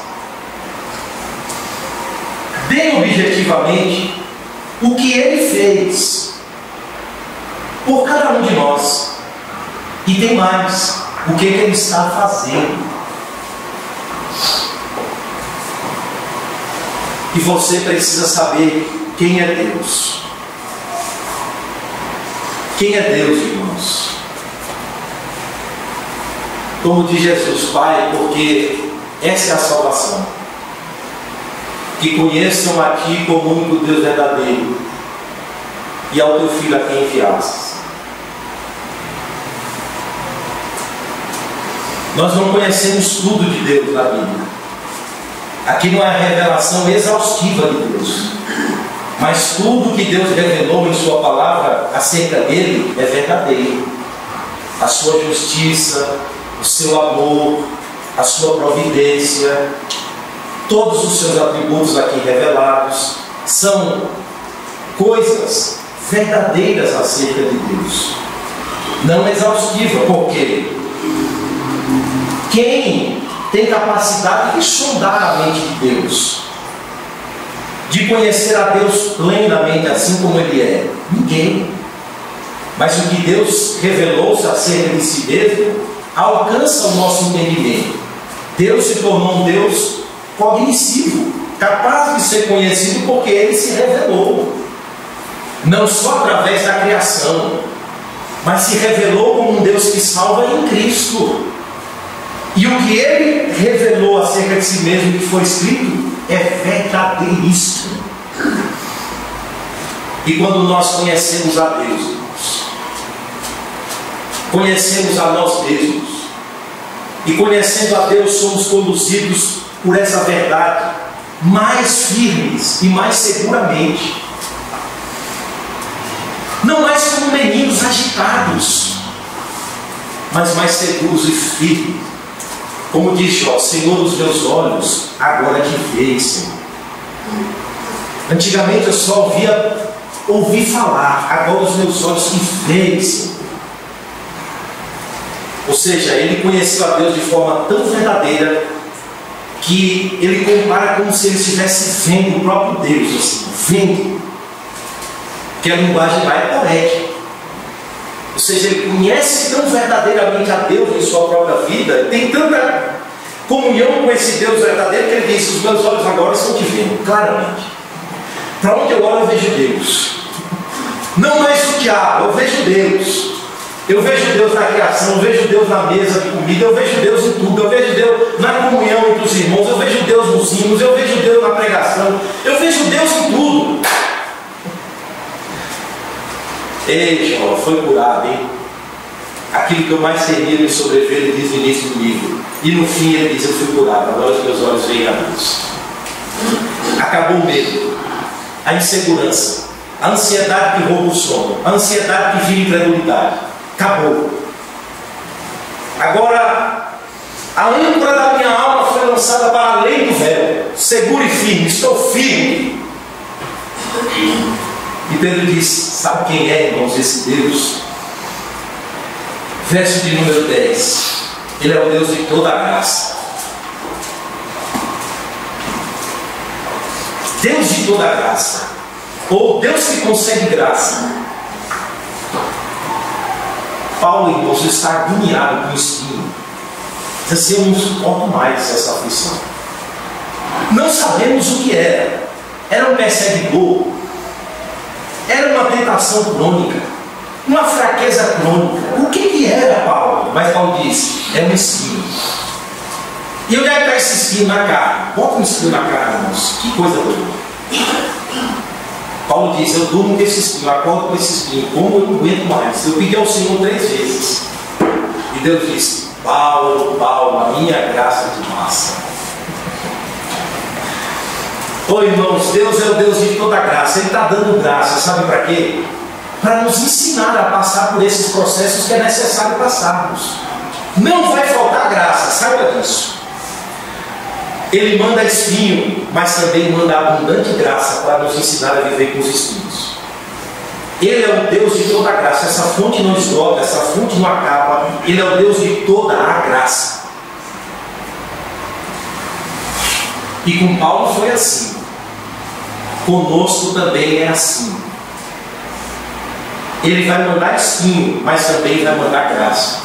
bem objetivamente o que Ele fez por cada um de nós. E tem mais, o que Ele está fazendo. E você precisa saber quem é Deus. Quem é Deus, irmãos? Como diz Jesus: Pai, porque essa é a salvação, que conheçam a Ti como único Deus verdadeiro e ao Teu Filho a quem enviastes. Nós não conhecemos tudo de Deus na Bíblia. Aqui não é a revelação exaustiva de Deus, mas tudo que Deus revelou em Sua palavra acerca dele é verdadeiro. A sua justiça, o seu amor, a sua providência, todos os seus atributos aqui revelados são coisas verdadeiras acerca de Deus. Não exaustiva, porque quem tem capacidade de sondar a mente de Deus, de conhecer a Deus plenamente assim como Ele é? Ninguém. Mas o que Deus revelou-se acerca de si mesmo alcança o nosso entendimento. Deus se tornou um Deus cognoscível, capaz de ser conhecido porque Ele se revelou, não só através da criação, mas se revelou como um Deus que salva em Cristo. E o que Ele revelou acerca de si mesmo, que foi escrito, é verdadeiríssimo. E quando nós conhecemos a Deus, irmãos, conhecemos a nós mesmos, e conhecendo a Deus somos conduzidos por essa verdade mais firmes e mais seguramente, não mais como meninos agitados, mas mais seguros e firmes. Como diz Jó: Senhor, os meus olhos agora te veem, Senhor. Antigamente eu só ouvi falar, agora os meus olhos te veem, Senhor. Ou seja, ele conheceu a Deus de forma tão verdadeira que ele compara como se ele estivesse vendo o próprio Deus, assim, vendo. Que a linguagem lá é poética. Ou seja, ele conhece tão verdadeiramente a Deus em sua própria vida, tem tanta comunhão com esse Deus verdadeiro, que ele diz: os meus olhos agora estão te vendo claramente. Para onde eu olho eu vejo Deus. Não mais o diabo, eu vejo Deus. Eu vejo Deus na criação, eu vejo Deus na mesa de comida, eu vejo Deus em tudo, eu vejo Deus na comunhão entre os irmãos, eu vejo Deus nos hinos, eu vejo Deus na pregação, eu vejo Deus em tudo. Ei, Jó, foi curado, hein? Aquilo que eu mais temia me sobreveio, ele diz no início do livro. E no fim ele diz, eu fui curado, agora os meus olhos veem a luz. Acabou o medo, a insegurança, a ansiedade que rouba o sono, a ansiedade que vira incredulidade. Acabou. Agora, a âncora da minha alma foi lançada para além do véu. Seguro e firme, estou firme. E Pedro diz, sabe quem é, irmãos, esse Deus? Verso de número 10. Ele é o Deus de toda a graça. Deus de toda a graça. Ou Deus que concede graça. Paulo, irmãos, está agoniado com o espinho. Diz assim, eu não suporto mais essa aflição. Não sabemos o que era. Era um perseguidor. Era uma tentação crônica. Uma fraqueza crônica. O que era, Paulo? Mas Paulo diz, é um espinho. E onde é que está esse espinho? Na carne. Bota um espinho na carne, irmãos. Que coisa boa. Paulo diz, eu durmo com esse espinho, acordo com esse espinho, como eu não aguento mais. Eu pedi ao Senhor 3 vezes. E Deus disse, Paulo, Paulo, a minha graça te basta. Ô irmãos, Deus é o Deus de toda graça. Ele está dando graça, sabe para quê? Para nos ensinar a passar por esses processos que é necessário passarmos. Não vai faltar graça, saiba disso. Ele manda espinho, mas também manda abundante graça para nos ensinar a viver com os espinhos. Ele é o Deus de toda a graça. Essa fonte não esgota, essa fonte não acaba. Ele é o Deus de toda a graça. E com Paulo foi assim. Conosco também é assim. Ele vai mandar espinho, mas também vai mandar graça.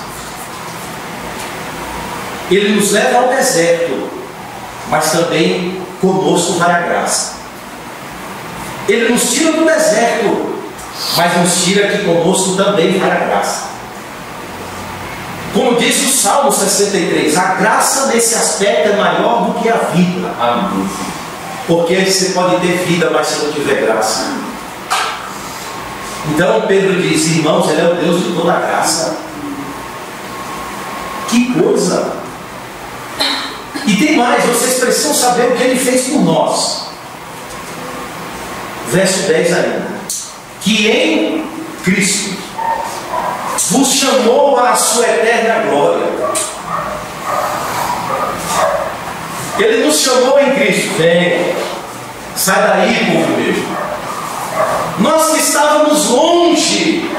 Ele nos leva ao deserto, mas também conosco vai a graça. Ele nos tira do deserto, mas nos tira que conosco também vai a graça. Como diz o Salmo 63, a graça nesse aspecto é maior do que a vida. Amém. Porque você pode ter vida, mas se não tiver graça. Então Pedro diz, irmãos, ele é o Deus de toda a graça. Que coisa! E tem mais, vocês precisam saber o que ele fez por nós. Verso 10 ainda. Que em Cristo vos chamou à sua eterna glória. Ele nos chamou em Cristo. Vem, sai daí, povo meu. Nós que estávamos longe,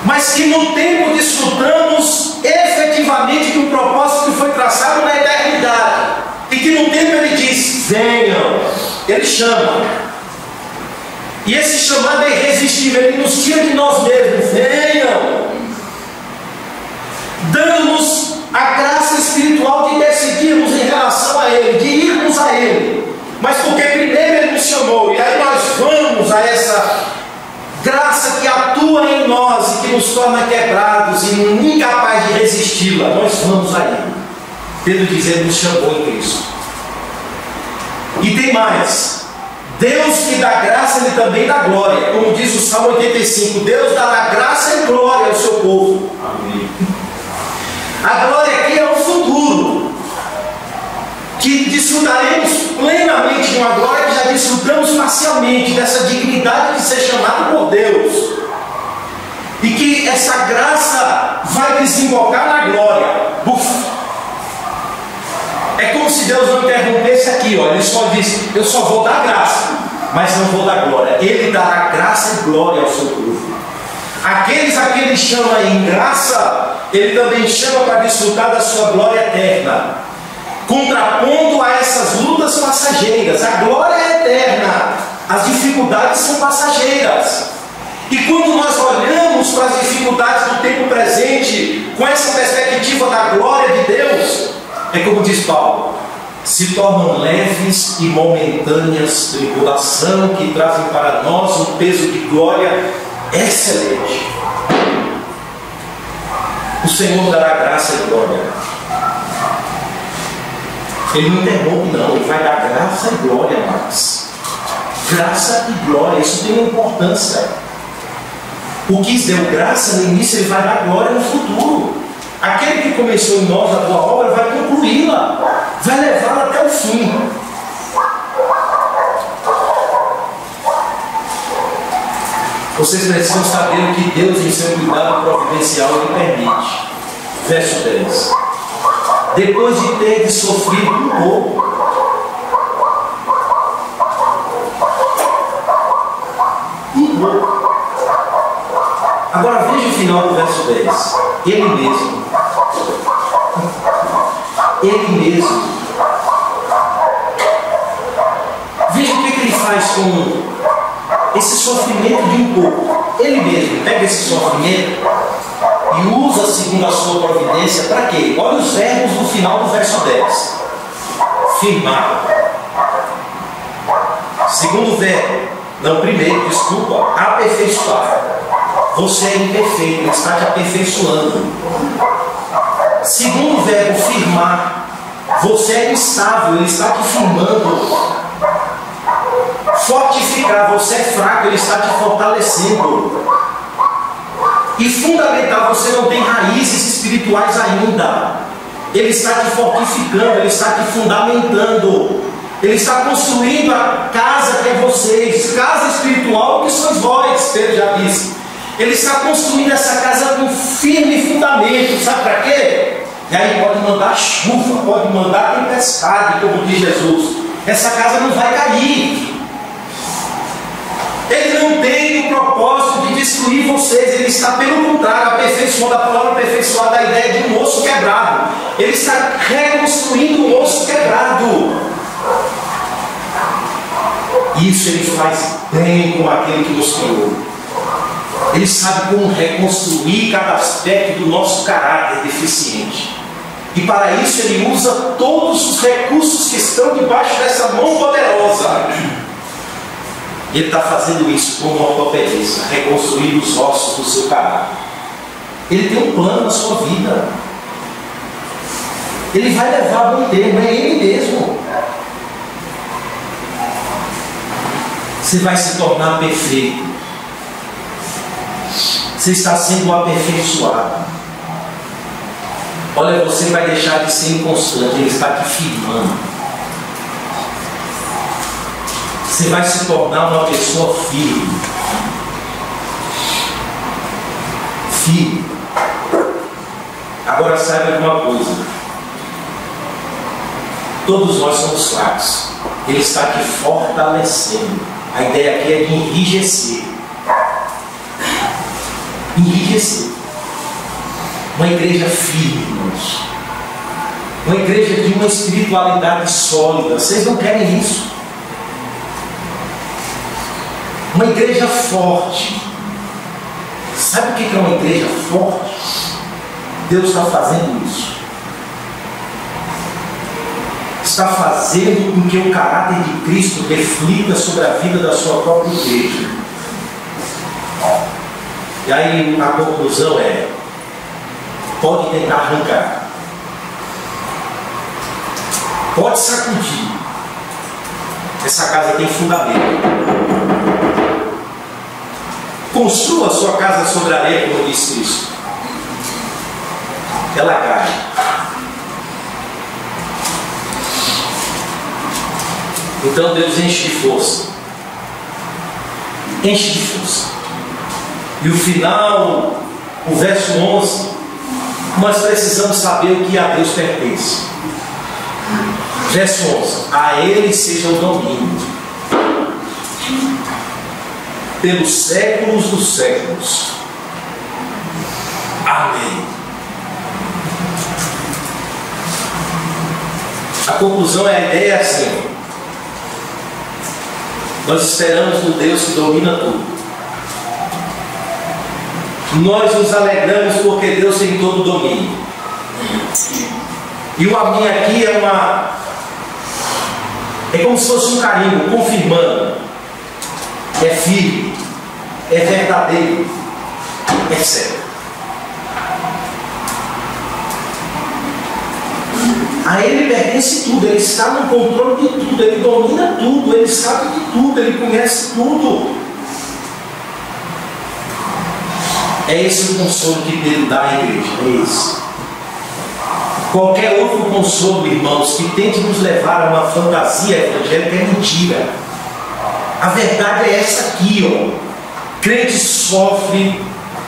mas que no tempo desfrutamos efetivamente de um propósito que foi traçado na eternidade, e que no tempo ele diz, venham, ele chama, e esse chamado é irresistível, ele nos tira de nós mesmos, venham, dando-nos a graça espiritual de decidirmos em relação a ele, de irmos a ele, mas porque primeiro ele nos chamou, e aí nós vamos a essa graça que atua em nós e que nos torna quebrados e incapazes de resisti-la. Nós vamos a Ele. Pedro diz, ele nos chamou em Cristo. E tem mais. Deus que dá graça, ele também dá glória. Como diz o Salmo 85, Deus dará graça e glória ao seu povo. Amém. A glória aqui é o futuro. Que desfrutaremos plenamente de uma glória que já desfrutamos parcialmente, dessa dignidade de ser chamado por Deus. E que essa graça vai desembocar na glória. Buf. É como se Deus não interrompesse aqui, ó. Ele só diz, eu só vou dar graça, mas não vou dar glória. Ele dará graça e glória ao seu povo. Aqueles a quem ele chama em graça, ele também chama para desfrutar da sua glória eterna, contrapondo a essas lutas passageiras. A glória é eterna, as dificuldades são passageiras. E quando nós olhamos para as dificuldades do tempo presente, com essa perspectiva da glória de Deus, é como diz Paulo, se tornam leves e momentâneas tribulação que trazem para nós um peso de glória excelente. o Senhor dará graça e glória. Ele não interrompe, não. Ele vai dar graça e glória, Max. Graça e glória, isso tem uma importância. O que deu graça no início, ele vai dar glória no futuro. Aquele que começou em nós a boa obra vai concluí-la, vai levá-la até o fim. Vocês precisam saber o que Deus, em seu cuidado providencial, lhe permite. Verso 10. Depois de ter sofrido um pouco, agora veja o final do verso 10. Ele mesmo. Veja o que ele faz com esse sofrimento de um pouco. Ele mesmo pega esse sofrimento e usa segundo a sua providência para quê? Olha os verbos no final do verso 10. Firmar. Segundo verbo, não, primeiro, desculpa, aperfeiçoar. Você é imperfeito, ele está te aperfeiçoando. Segundo verbo, firmar. Você é instável, ele está te firmando. Fortificar, você é fraco, ele está te fortalecendo. E fundamental, você não tem raízes espirituais ainda. Ele está te fortificando, ele está te fundamentando. Ele está construindo a casa que é vocês, casa espiritual que sois vós, Pedro já disse. Ele está construindo essa casa com firme fundamento, sabe para quê? E aí pode mandar chuva, pode mandar tempestade, como diz Jesus. Essa casa não vai cair. Ele não tem o propósito de destruir vocês, ele está pelo contrário, aperfeiçoando. A palavra aperfeiçoar da ideia de um osso quebrado. Ele está reconstruindo um osso quebrado. Isso ele faz bem com aquele que nos criou. Ele sabe como reconstruir cada aspecto do nosso caráter deficiente. E para isso ele usa todos os recursos que estão debaixo dessa mão poderosa. Ele está fazendo isso como um ortopedista, reconstruir os ossos do seu caráter. Ele tem um plano na sua vida. Ele vai levar a bom termo, é ele mesmo. Você vai se tornar perfeito. Você está sendo aperfeiçoado. Olha, você vai deixar de ser inconstante, ele está te firmando. Você vai se tornar uma pessoa firme. Firme. Agora saiba de uma coisa. Todos nós somos fracos. Ele está te fortalecendo. A ideia aqui é de enrijecer. Enrijecer. Uma igreja firme, irmãos. Uma igreja de uma espiritualidade sólida. Vocês não querem isso? Uma igreja forte. Sabe o que é uma igreja forte? Deus está fazendo isso. Está fazendo com que o caráter de Cristo reflita sobre a vida da sua própria igreja. E aí a conclusão é: pode tentar arrancar, pode sacudir. Essa casa tem fundamento. Construa a sua casa sobre a areia, como diz Cristo. Ela cai. Então Deus enche de força. Enche de força. E o final, o verso 11, nós precisamos saber o que a Deus pertence. Verso 11: a Ele seja o domínio pelos séculos dos séculos. Amém. A conclusão é a ideia assim: nós esperamos no Deus que domina tudo. Nós nos alegramos porque Deus tem todo o domínio. E o amém aqui é como se fosse um carimbo, confirmando. É firme, é verdadeiro, é certo. A Ele pertence tudo, Ele está no controle de tudo, Ele domina tudo, Ele sabe de tudo, Ele conhece tudo. É esse o consolo que Pedro dá à igreja, é esse. Qualquer outro consolo, irmãos, que tente nos levar a uma fantasia evangélica é mentira. A verdade é essa aqui, ó. Crente sofre,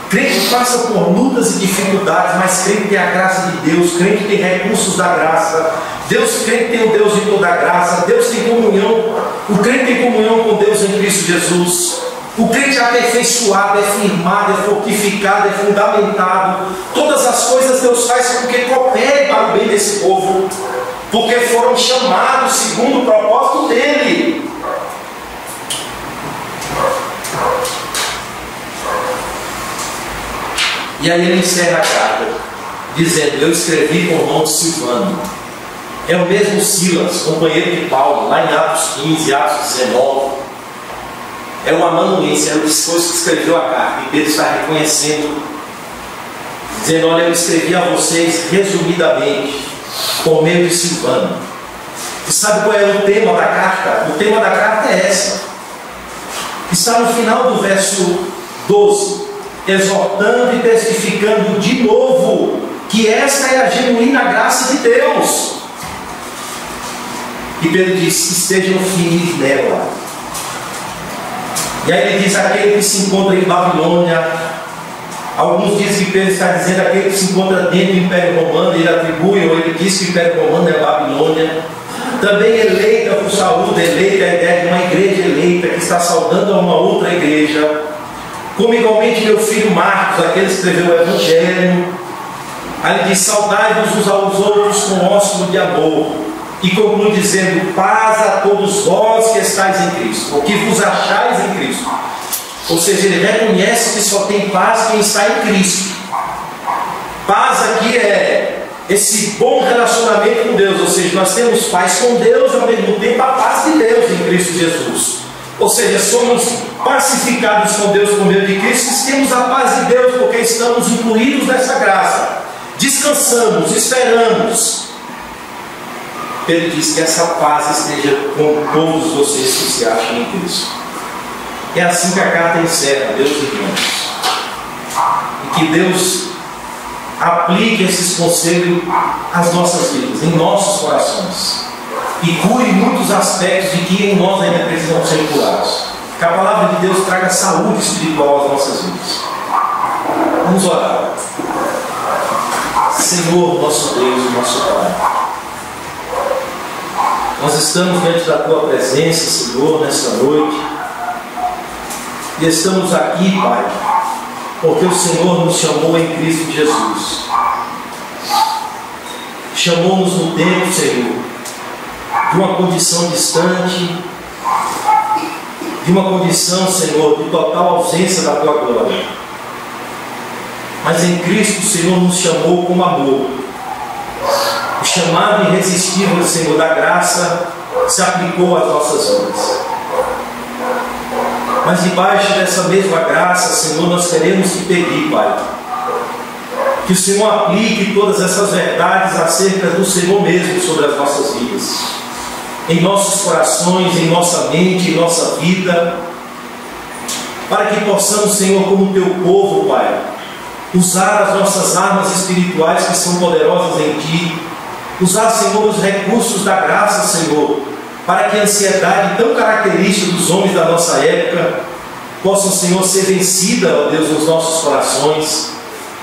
crente passa por lutas e dificuldades, mas crente tem a graça de Deus, crente tem recursos da graça. Crente tem o Deus de toda a graça, Deus tem comunhão, o crente tem comunhão com Deus em Cristo Jesus. O crente é aperfeiçoado, é firmado, é fortificado, é fundamentado. Todas as coisas Deus faz porque coopere para o bem desse povo, porque foram chamados segundo o propósito dele. E aí ele encerra a carta, dizendo: eu escrevi com o nome de Silvano. É o mesmo Silas, companheiro de Paulo, lá em Atos 15, Atos 19. É o amanuense, é o que escreveu a carta. E Pedro está reconhecendo, dizendo: olha, eu escrevi a vocês resumidamente, por meio de Silvano. E sabe qual é o tema da carta? O tema da carta é essa. Está no final do verso 12. Exortando e testificando de novo que esta é a genuína graça de Deus. E Pedro diz: estejam firmes nela. E aí ele diz: aquele que se encontra em Babilônia. Alguns dizem que Pedro está dizendo aquele que se encontra dentro do Império Romano. Ele atribui, ou ele diz que o Império Romano é a Babilônia. Também eleita por saúde, eleita é a ideia de uma igreja eleita que está saudando a uma outra igreja. Como igualmente meu filho Marcos, aquele que escreveu o Evangelho. Aí ele diz: saudai-vos uns aos outros com ósculo de amor. E conclui dizendo: paz a todos vós que estáis em Cristo, ou que vos achais em Cristo. Ou seja, ele reconhece que só tem paz quem está em Cristo. Paz aqui é esse bom relacionamento com Deus, ou seja, nós temos paz com Deus, ao mesmo tempo a paz de Deus em Cristo Jesus. Ou seja, somos pacificados com Deus por meio de Cristo e temos a paz de Deus porque estamos incluídos nessa graça. Descansamos, esperamos. Pedro diz que essa paz esteja com todos vocês que se acham em Cristo. É assim que a carta encerra, Deus irmãos. E que Deus aplique esses conselhos às nossas vidas, em nossos corações. E cure muitos aspectos de que em nós ainda precisam ser curados. Que a palavra de Deus traga saúde espiritual às nossas vidas. Vamos orar. Senhor, nosso Deus e nosso Pai, nós estamos diante da Tua presença, Senhor, nesta noite. E estamos aqui, Pai, porque o Senhor nos chamou em Cristo Jesus. Chamou-nos no tempo, Senhor, de uma condição distante, de uma condição, Senhor, de total ausência da Tua glória. Mas em Cristo o Senhor nos chamou com amor. O chamado irresistível, Senhor, da graça se aplicou às nossas vidas. Mas debaixo dessa mesma graça, Senhor, nós queremos te pedir, Pai, que o Senhor aplique todas essas verdades acerca do Senhor mesmo sobre as nossas vidas, em nossos corações, em nossa mente, em nossa vida, para que possamos, Senhor, como teu povo, Pai, usar as nossas armas espirituais que são poderosas em Ti, usar, Senhor, os recursos da graça, Senhor, para que a ansiedade tão característica dos homens da nossa época possa, Senhor, ser vencida, ó Deus, nos nossos corações.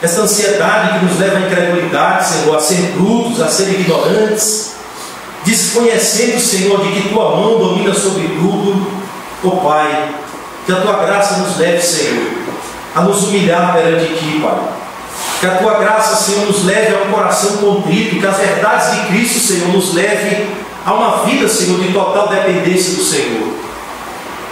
Essa ansiedade que nos leva à incredulidade, Senhor, a ser brutos, a ser ignorantes, desconhecendo, Senhor, de que Tua mão domina sobre tudo. Ó Pai, que a Tua graça nos leve, Senhor, a nos humilhar perante Ti, Pai. Que a Tua graça, Senhor, nos leve a um coração contrito, que as verdades de Cristo, Senhor, nos leve a uma vida, Senhor, de total dependência do Senhor.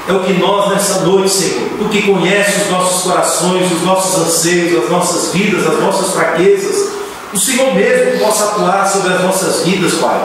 É o que nós, nessa noite, Senhor, Tu que conheces os nossos corações, os nossos anseios, as nossas vidas, as nossas fraquezas, o Senhor mesmo possa atuar sobre as nossas vidas, Pai.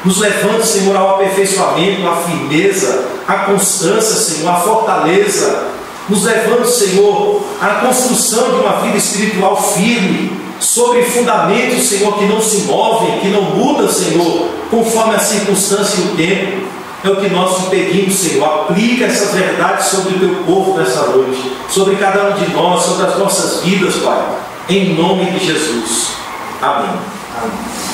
Nos levando, Senhor, ao aperfeiçoamento, à firmeza, à constância, Senhor, à fortaleza. Nos levando, Senhor, à construção de uma vida espiritual firme, sobre fundamentos, Senhor, que não se movem, que não mudam, Senhor, conforme a circunstância e o tempo. É o que nós te pedimos, Senhor. Aplica essas verdades sobre o teu povo nessa noite, sobre cada um de nós, sobre as nossas vidas, Pai, em nome de Jesus. Amém. Amém.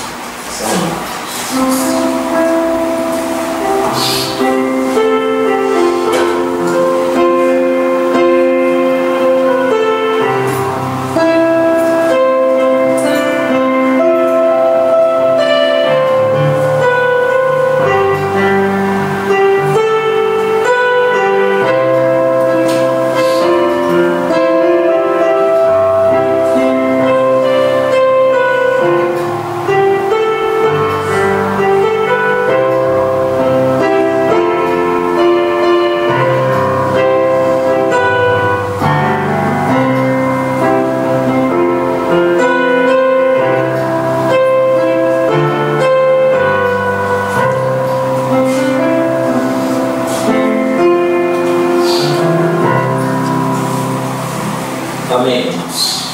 Amém, irmãos.